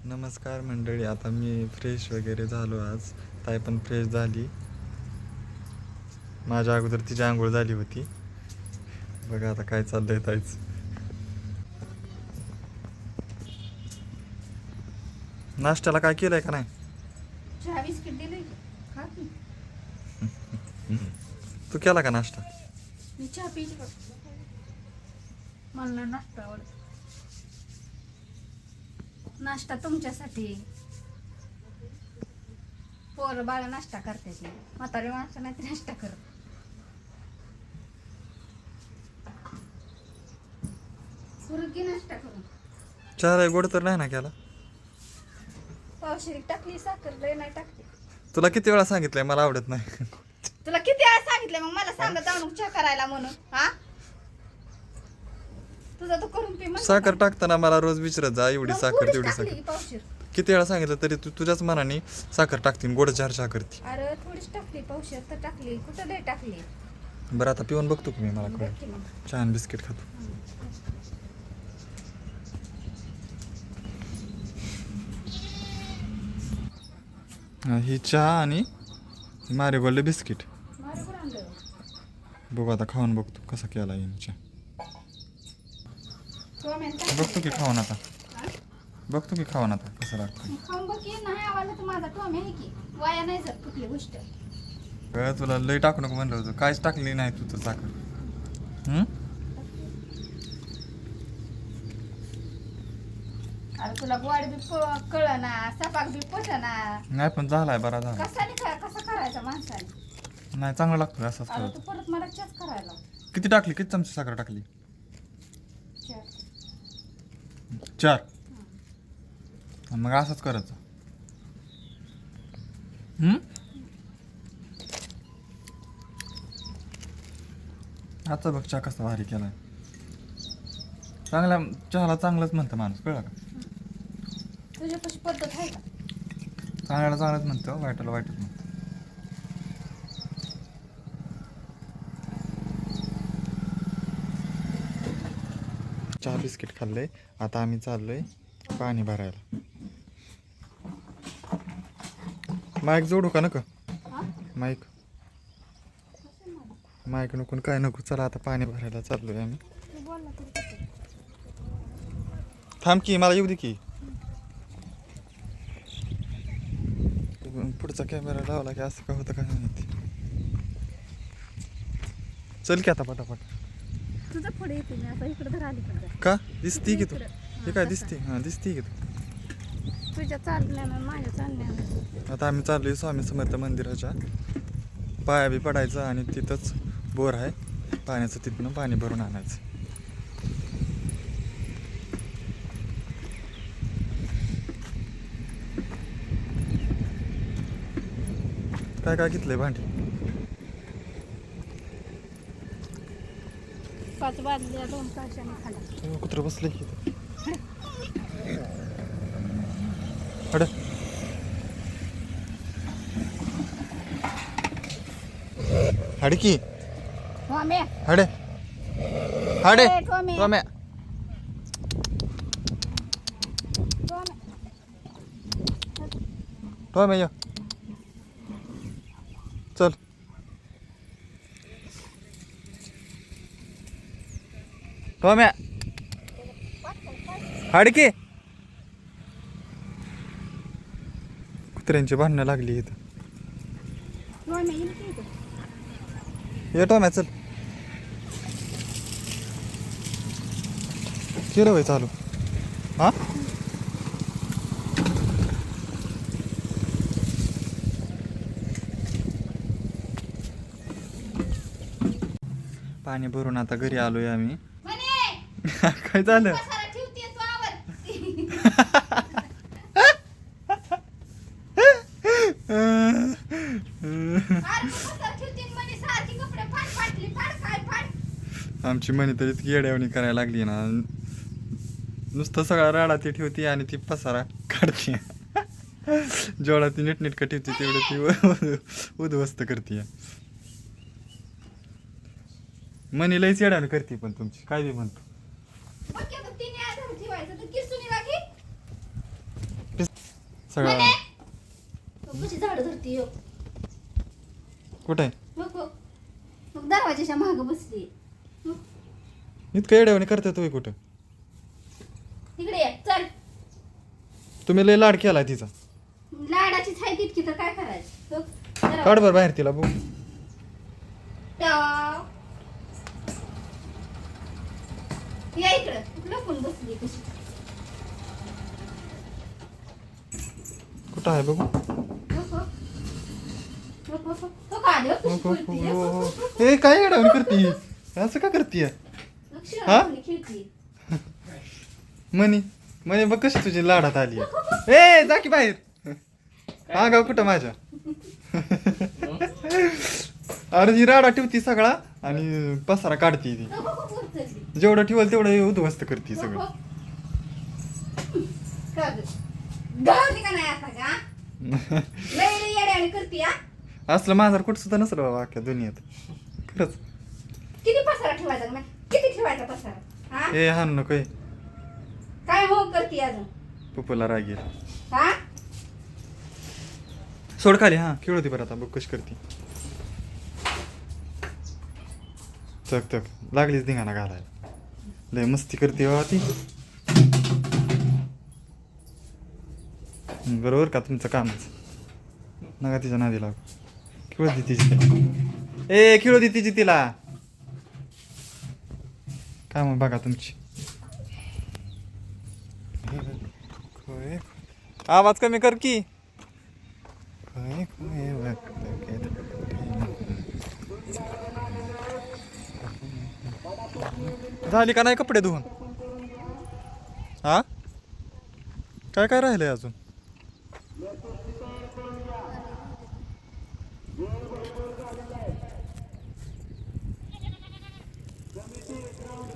नमस्कार मंडळी. आता मी फ्रेश वगैरे झालो. आज ताई पण फ्रेश झाली. माझ्या अगोदर तिची आंघोळ झाली होती. बघा आता काय चाललंय ताईच. नाश्त्याला काय केलंय का नाही? चहा बिस्किट दिले खा की. तू केला का नाश्ता? मी चहा पिली बघ. मला नाश्ता आवडतो. नाश्ता तुमच्यासाठी. पोरं बाळा नाश्ता करते ती, म्हातारी माणसं नाही नाश्ता करत. पुरं की नाश्ता करून चहा गोड तर नाही ना केला? पावशेरी टाकली, साखर लय नाही टाकते. तुला किती वेळा सांगितलंय मला आवडत नाही? तुला किती वेळा सांगितलं मग मला सांगत जाऊ नको चहा करायला म्हणून. हा तुझा तो करून पी म्हणलं साखर ना. टाकताना मला रोज विचारत जा, एवढी मग साखर थोडीच तेवढी टाकली साखर. की पावशेर. किती वेळा सांगितलं तरी तू तुझ्याच मनाने साखर टाकतील, गोड चहा करते. अरे थोडीच टाकली, पावशेर तर टाकली, कुठं लय टाकली. बरं आता पिऊन बघतो की मी, मला बघ कळलं. की मग. चहा आणि बिस्किट खातो. ही चहा आणि मारेगोल्ड बिस्किट. मारे बरं आणलं. बघू आता खाऊन बघतो कसा केला येईल चहा. तो आम्ही टाकली. बघतो की खाऊन आता. हा? बघतो की खाऊन आता कसं लागतं. खाऊन बघ की, नाही आवाला तर माझा टोम आहे की वाया नाही जात कुठली गोष्ट. तुला लय टाकू नको म्हणलं होतं, काहीच टाकली नाही तू तर साखर. अरे तुला गोड बी कळ ना, सपाक बी पट ना. नाही पण झालाय, बरा झाला. कसं करायचं माणसाने. नाही चांगला लागतो असंच अरे करत. तू परत मला चेक करायला. किती टाकली? किती चमचे साखर टाकली? चेक. 4. मग असंच करायचं. आजचा बघ चहा कसा भारी केलाय. चांगला चहाला चांगलंच म्हणतं माणूस, कळलं का? तुझ्यापाशी पद्धत आहे का? चांगल्याला चांगलंच म्हणतं, वाईटाला वाईटच म्हणतं. चहा बिस्किट खाल्लंय. आता आम्ही चाललोय पाणी भरायला. माईक जोडू का नको? हा? माईक माईक नको काय नको. चला आता पाणी भरायला चाललोय आम्ही. तू बोलला तरी कसं? थांब की, मला येऊ दे की. पुढचा कॅमेरा लावला की असं का होतं काय माहिती. चल की आता पटापट. तुझं पुढे येते मी आता इकडे धर आली पण का दिसती की तू? इकडं. हे काय तसा. दिसते? हां दिसती की तू. तुझ्या चालण्यानं माझ्या चालण्यानं. आता आम्ही चाललोय स्वामी समर्थ मंदिराच्या पाया बी पडायचं आणि तिथंच बोर आहे पाण्याचं, तिथनं पाणी भरून आणायचं. काय काय घेतलंय भांडी? 5 बादल्या 2 काशाने खाला. कुत्रं बसलंय की. हड हड की टोम्या. हडे हडे ए, टोम्या. टोम्या. टोम्या ये. चल टोम्या हड की. कुत्र्यांची भांडणं लागली इथं. टोम्या येईल की इथं. ये टोम्या चल. केलं वय चालू? हा पाणी भरून आता घरी आलोय आम्ही. म्हणे, काय झालं? पसारा ठेवते तू आवर. अरे पसारा ठेवते म्हणे, सारखी कपडे फाड फाटली, फाड काय फाड. आमची मनी तर इतकी येड्यावणी करायला लागली ना, नुसतं सगळा राडा ती ठेवती आणि ती पसारा काढते. जेवढा ती नीटनेटकं ठेवते तेवढं ती उद्ध्वस्त करते. मनी लईच येड्यावणी करते पण तुमची, काय बी म्हणतो. मग की आता तिने आधार ठेवायचं तर किसून घे. सगळा कशी झाड धरती हो. कुठे आहे मग दरवाजाच्या मागं बसली. इतकं येड्यावानी करते तुम्ही कुठं इकडे ये चल. तुम्ही लय लाड केला तिचा लाडाचीच आहे तितकी तर काय करायचं हो, दरवाजा. काढ बरं बाहेर तिला बघ टाव. या इकडं लपून बसली कशी. कुठं आहे बघू ए काय येड्यावानी करते असं का करते हा? मनी म्हणे बघ कशी तुझी लाडात आली ए जा की बाहेर हा गाव कुठं माझ्या अरे ही राडा ठेवती सगळा आणि पसारा काढती ती जेवढं ठेवल तेवढं उद्ध्वस्त करते सगळं असलं माझा कुठं सुद्धा नसलं बाबा अख्ख्या दुनियेत खरंच किती पसारा ठेवायचा ना किती ठेवायचा पसारा हा ए हान नको ए काय हो करते अजून पप्पूला राग येईल हा सोड खाली हा खेळ होती बरं आता बघ कशी करते चक चक लागलीच धिंगाणा घालायला लय मस्ती करते बाबा ती बरोबर का तुमचं कामच नका तिच्या नादी लाग खेळू दे तिची ए खेळू दे तिची तिला काय मग बघा तुमची आवाज कमी कर की झाली का नाही कपडे धुवून हा काय काय राहिलंय अजून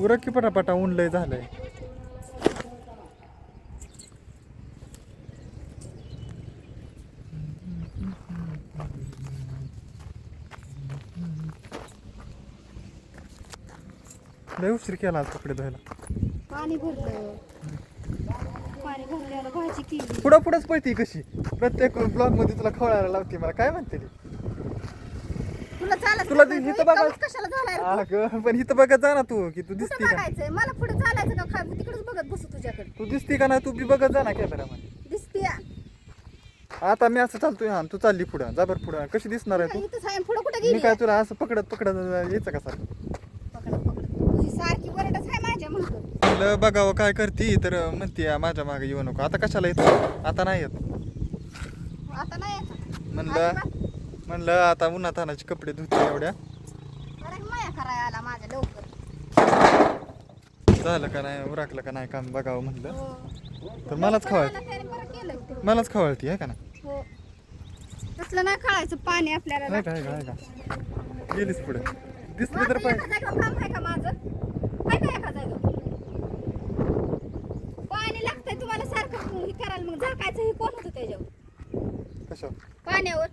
उरक की पटापटा ऊन लय झालंय लय उशीर केला आज कपडे धुवायला पाणी भरलं पाणी भरल्याला भाजी केली पुढं पुढंच पळती कशी प्रत्येक ब्लॉग मध्ये तुला खवळायला लावते मला काय म्हणते ती तुला चालत तुला नाही ते का? इथं बघा- इतकं कशाला झालाय रे तू? अगं पण इथं बघत जा ना तू की तू कुठं दिसती का बघायचंय मला पुढे चालायचं का काय तिकडेच बघत बसू तुझ्याकडे तू दिसती का नाही तू बी बघत जा ना कॅमेरामध्ये दिसते आता मी असं चालतोय हा तू चालली पुढं जा बरं पुढं कशी दिसणार आहे तू इथं सायम पुढे कुठे मी गेली काय तुला असं पकडत पकडत यायचं का सारखं पकडत पकडत तुझी सारखी वरडच आहे माझ्या म्हणतो तुला बघावं काय करती तर म्हणते माझ्या मागे येऊ नको आता कशाला येतो आता नाही येत आता नाही यायचं. म्हणलं आता उन्हातानाचे कपडे धुते एवढ्या अरे माया करायला आला माझ्या लवकर झालं का नाही उरकलं का नाही काम बघावं म्हणलं हो. तर मलाच लवकर खवळती आला त्याने बरं केलं ते. मलाच खवळती आहे का ना हो तसलं नाही कळायचं पाणी आपल्याला नाही का आहे का गेलीस पुढे दिसली तर माझं पाहिजे एका जागेवर काम आहे का माझं आहे का एका जागेवर पाणी लागतंय तुम्हाला सारखं हे करायला मग झाकायचं हे कोण होतं त्याच्यावर कशा पाण्यावर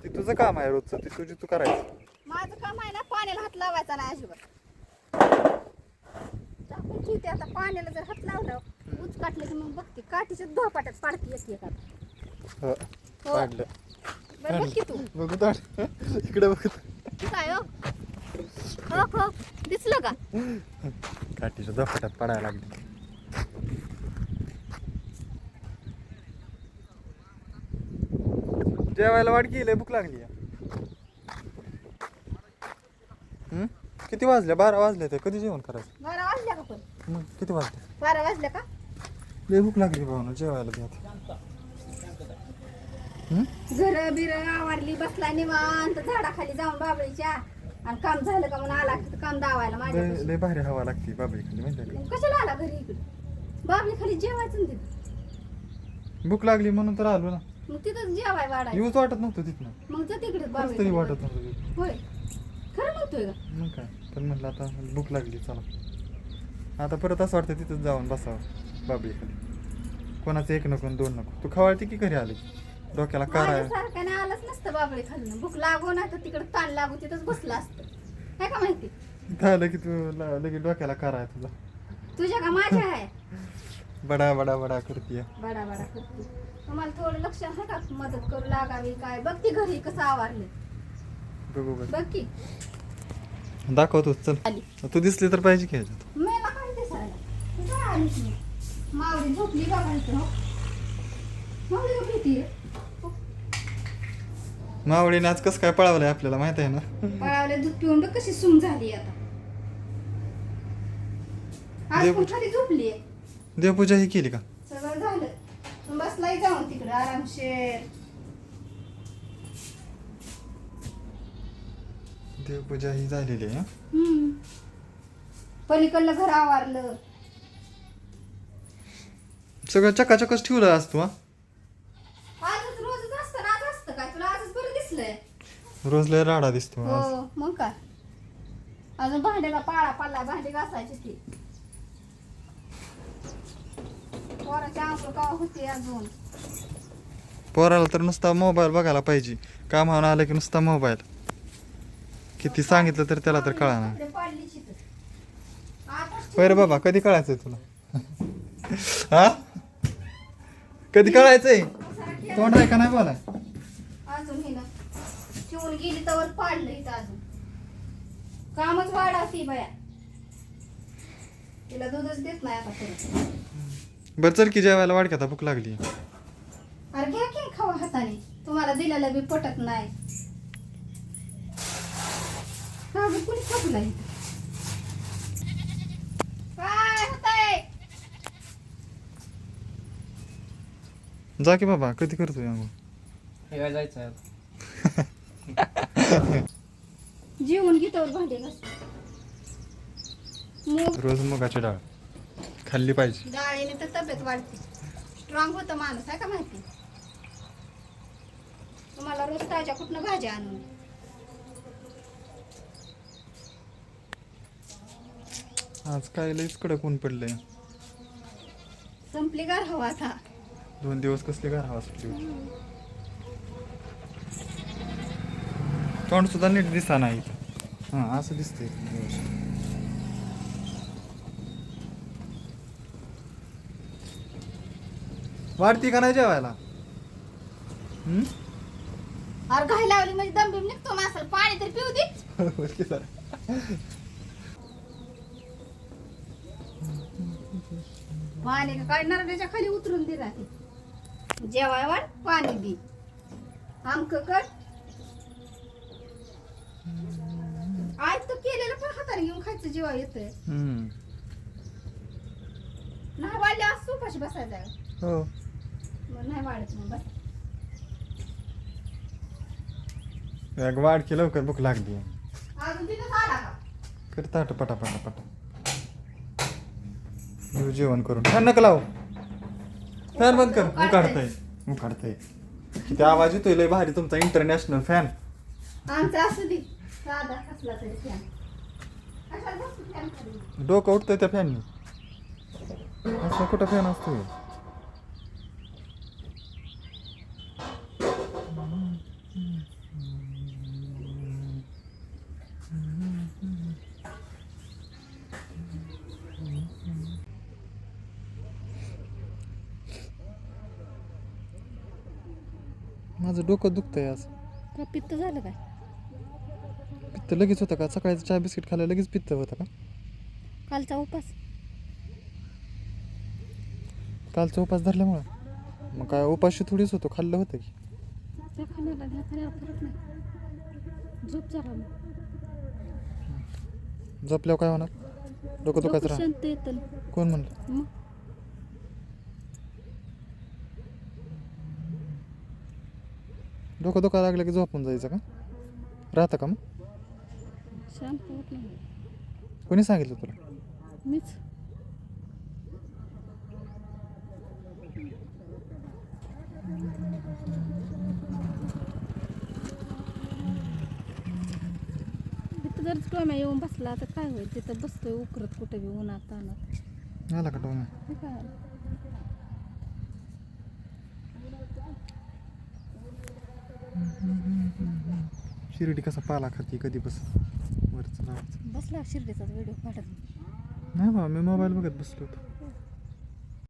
ते तुझं काम आहे रोजचं ते तुझी तू करायचं माझं काम आहे ना पाण्याला हात लावायचा नाही अजिबात टाकून ठेवते आता पाण्याला जर हात लावला उच काटले की मग बघते काठीच्या धोपाट्यात पाडते येते एखादा हो हो. काढलं बरं बघ की तू बघू तर इकडे बघत काय हो हो हो दिसलं का काठीच्या झपाट्यात पडायला लागली जेवायला वाट गेली भूक लागली किती वाजल्या 12 वाजले तर कधी जेवण करायचं 12 वाजल्या का पण मग किती वाजले 12 वाजल्या का लय भूक लागली भावना जेवायला द्या घर बिर आवरली बसला निवांत झाडाखाली जाऊन बाबळीच्या आणि काम झालं का म्हणून आला की काम दावायला माझ्या लय भारी हवा लागते बाबरी खाली माहिती आहे कशाला आला घरी इकडे बाबळी खाली जेवायचं ना तिथं का भूक लागली म्हणून तर आलो ना मग तिथंच जेवाय वाढायचं येऊच वाटत नव्हतं तिथनं मग जा तिकडे खरंच बाबळी तरी खाली वाटत वाढ. नव्हतं तिथं. होय खरं म्हणतोय का मग काय पण म्हटलं आता भूक लागली चला आता परत असं वाटतं तिथंच जाऊन बसावं बाबरी खाली कोणाचं एक नको आणि 2 नको तू खवाळती की घरी आली डोक्याला कार आहे सारख्याने आलंच नसतं बाबळी खाली भूक लागू ना तर तिकडे ताण लागू तिथंच बसलं असतं काय का माहिती झालं की तू लगेच डोक्याला कार आहे तुला तुझ्या का माझ्या आहे बडा बडा बडा करते. बडा बडा करते. तुम्हाला थोडं लक्ष आहे का मदत करू लागावी काय? बघ ती घरी कसं आवारले. बघू बघ बघ की दाखवतो चल. आली. तू दिसली तर पाहिजे की ह्याच्यात. मला काय दिसायला तू काय आलीस नाही. मावळी झोपली बाबा इथं हो. मावळी झोपली ती मावळीने आज कसं काय पळावलंय आपल्याला माहित आहे ना. पळावले दूध पिऊन बघ कशी सूम झाली आता. आज देव- पण खाली झोपली देवपूजा ही केली का? सगळं झालं. तू बसलाय जाऊन तिकडे आरामशीर. देवपूजा ही झालेली आहे. पलीकडलं घर आवारलं. सगळं चकाचकच ठेवलं आज तू. आजच रोजच असतं ना, आज असतं काय तुला आजच बरं दिसलंय. रोज लय राडा दिसतो आज. हो मग काय अजून भांड्याला पाळा पडला भांडी घासायची ती पोराची आंघोळ कवा होती अजून. पोराला तर नुसता मोबाईल बघायला पाहिजे. कामावून आलं की नुसता मोबाईल. किती सांगितलं तर त्याला तर कळा ना. कपडे पाडलीच इथं. आताच होय रे बाबा कधी कळायचंय तुला? हा कधी कळायचंय? पसारा केला. तोंड आहे का नाही बोला? अजून हे ना ठेवून गेली तर पाडलं इथं अजून. कामच वाढावती बाया. तिला दूधच देत नाही आता परत. बरं चल की जेवायला वाढ की आता भूक लागली. अरे घ्या की खावा हाताने. तुम्हाला दिलेलं बी पटत नाही. का गं कुणी खापला इथं? काय होतंय? जा की बाबा कधी करतोय अंघोळ? हे जायचं जेवण घेतावर भांडे घास. मूग रोज मुगाची डाळ खाल्ली पाहिजे. डाळीने तर तब्येत वाढते. स्ट्रॉंग होतं माणूस आहे का माहिती. तुम्हाला रोज ताज्या कुठनं भाज्या आणून. आज काय लईच कडक ऊन पडलंय. संपली गार हवा आता. 2 दिवस कसली गार हवा सुटली होती. तोंड सुद्धा नीट दिसा नाही. हा असं दिसतंय. वाढती का नाही जेवायला? अरे घाई लावली म्हणजे दम बिम निघतो माणसाला. पाणी तरी पिऊ दे. पाणी का काय नरड्याच्या खाली उतरून दे राहते. जेवाय वाट पाणी दे. आमक कर. आज तर केलेलं पण हाताने घेऊन खायचं जेव्हा येतंय. नाही वाढले आज सोपाशी बसायचं आहे. हो मग नाही वाढत मग बस. एक वाढ की लवकर भूक लागली. अजून तिथं आला का? करता पटा पटा पटा. येऊ जेवण करून. फॅन नका लावू. फॅन बंद कर. उकाडतंय. किती आवाज येतोय लय भारी तुमचा इंटरनॅशनल फॅन. आमचा असू दे साधा कसला तरी फॅन. कशाला बसतो फॅन खाली? डोकं उठतंय त्या फॅननी. असं कुठं फॅन असतो? माझं डोकं दुखतंय आज. का पित्त झालं काय? पित्त लगेच होतं का? सकाळचं चहा बिस्किट खाल्लं लगेच पित्त होतं का? कालचा उपास. कालचा उपास धरल्यामुळं मग काय उपाशी थोडीच होतो. खाल्लं होतं की. त्या खाण्याला ह्या खाण्याला फरक नाही. झोप जरा मग. झोपल्यावर काय होणार? डोकं दुखायचं राहा. शांत येतं. कोण म्हणलं? मग डोकं दुखायला लागलं की झोपून जायचं का? राहतं का मग? शांत होत नाही. कोणी सांगितलं तुला? मीच. तिथं जर टोम्या येऊन बसला तर काय होईल? तिथं बसतोय उकरत कुठे बी उन्हात तानात. आला का डोंगा? हे काय? शिर्डी कसा पाला खाती कधी बस वरचं जायचं. बसला शिर्डीचा व्हिडिओ काढत. नाही बा मी मोबाईल बघत बसलो होतो.